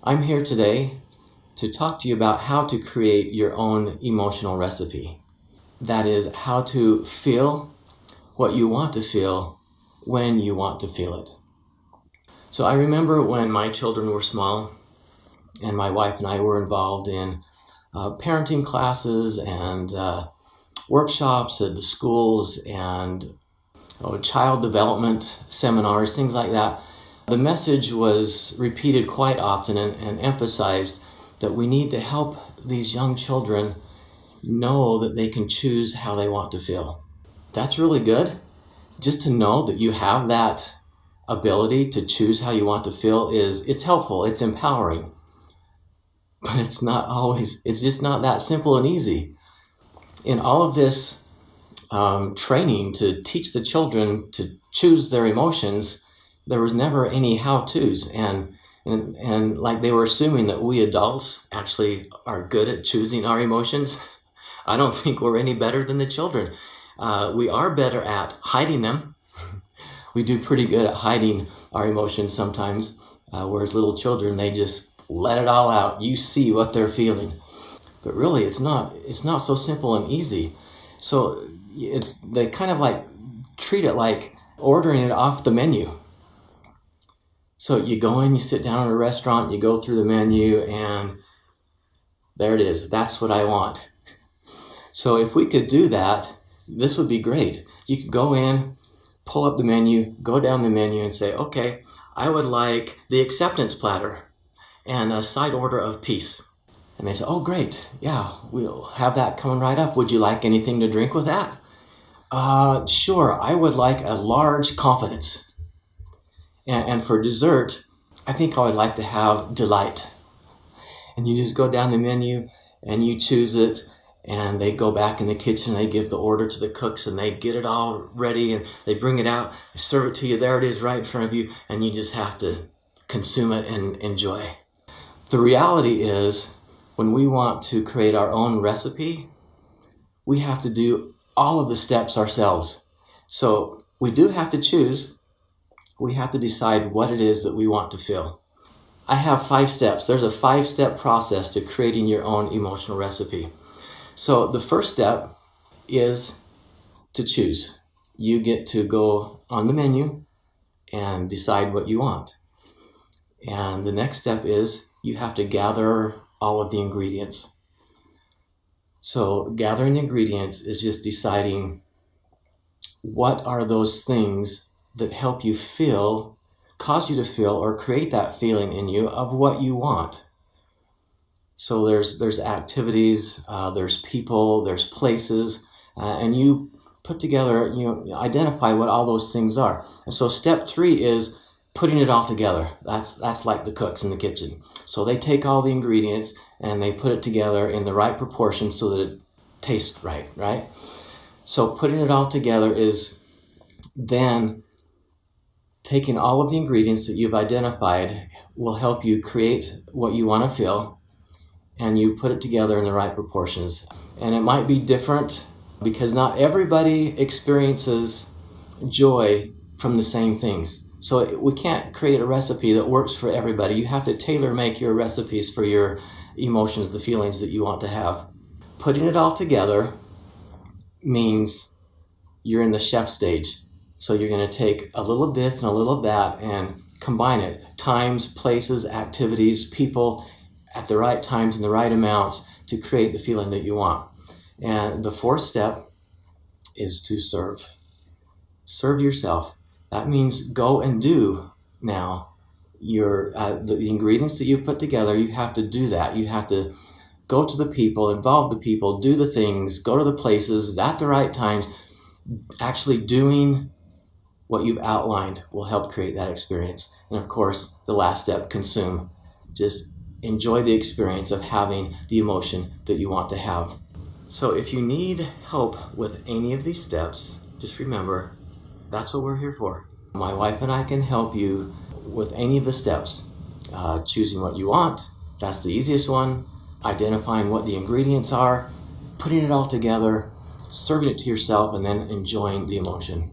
I'm here today to talk to you about how to create your own emotional recipe. That is, how to feel what you want to feel when you want to feel it. So I remember when my children were small and my wife and I were involved in parenting classes and workshops at the schools and child development seminars, things like that. The message was repeated quite often and emphasized that we need to help these young children know that they can choose how they want to feel. That's really good. Just to know that you have that ability to choose how you want to feel it's helpful, it's empowering. But it's just not that simple and easy. In all of this training to teach the children to choose their emotions, there was never any how-tos, and like they were assuming that we adults actually are good at choosing our emotions. I don't think we're any better than the children. We are better at hiding them. We do pretty good at hiding our emotions sometimes, whereas little children, they just let it all out. You see what they're feeling. But really, it's not so simple and easy. So they kind of like treat it like ordering it off the menu. So you go in, you sit down at a restaurant, you go through the menu, and there it is. That's what I want. So if we could do that, this would be great. You could go in, pull up the menu, go down the menu and say, okay, I would like the acceptance platter and a side order of peace. And they say, oh, great. Yeah, we'll have that coming right up. Would you like anything to drink with that? Sure, I would like a large confidence. And for dessert, I think I would like to have delight. And you just go down the menu and you choose it, and they go back in the kitchen, they give the order to the cooks, and they get it all ready, and they bring it out, serve it to you. There it is right in front of you, and you just have to consume it and enjoy. The reality is, when we want to create our own recipe, we have to do all of the steps ourselves. So we do have to choose. We have to decide what it is that we want to feel. I have 5 steps. There's a 5-step process to creating your own emotional recipe. So the first step is to choose. You get to go on the menu and decide what you want. And the next step is you have to gather all of the ingredients. So gathering the ingredients is just deciding what are those things that help you feel, cause you to feel, or create that feeling in you of what you want. So there's activities, there's people, there's places, and you put together, you identify what all those things are. And so step 3 is putting it all together. That's like the cooks in the kitchen. So they take all the ingredients and they put it together in the right proportion so that it tastes right? So putting it all together is then taking all of the ingredients that you've identified will help you create what you want to feel, and you put it together in the right proportions. And it might be different because not everybody experiences joy from the same things. So we can't create a recipe that works for everybody. You have to tailor make your recipes for your emotions, the feelings that you want to have. Putting it all together means you're in the chef stage. So you're going to take a little of this and a little of that and combine it. Times, places, activities, people at the right times and the right amounts to create the feeling that you want. And the 4th step is to serve. Serve yourself. That means go and do now your the ingredients that you've put together. You have to do that. You have to go to the people, involve the people, do the things, go to the places at the right times. Actually doing what you've outlined will help create that experience. And of course, the last step, consume. Just enjoy the experience of having the emotion that you want to have. So if you need help with any of these steps, just remember, that's what we're here for. My wife and I can help you with any of the steps. Choosing what you want, that's the easiest one. Identifying what the ingredients are, putting it all together, serving it to yourself, and then enjoying the emotion.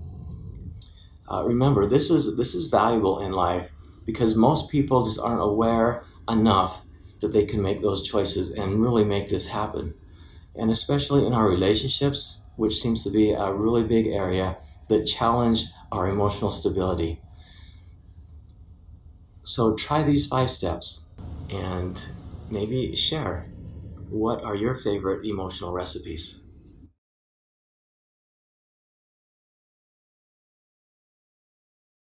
Remember, this is valuable in life because most people just aren't aware enough that they can make those choices and really make this happen. And especially in our relationships, which seems to be a really big area that challenge our emotional stability. So try these 5 steps and maybe share what are your favorite emotional recipes.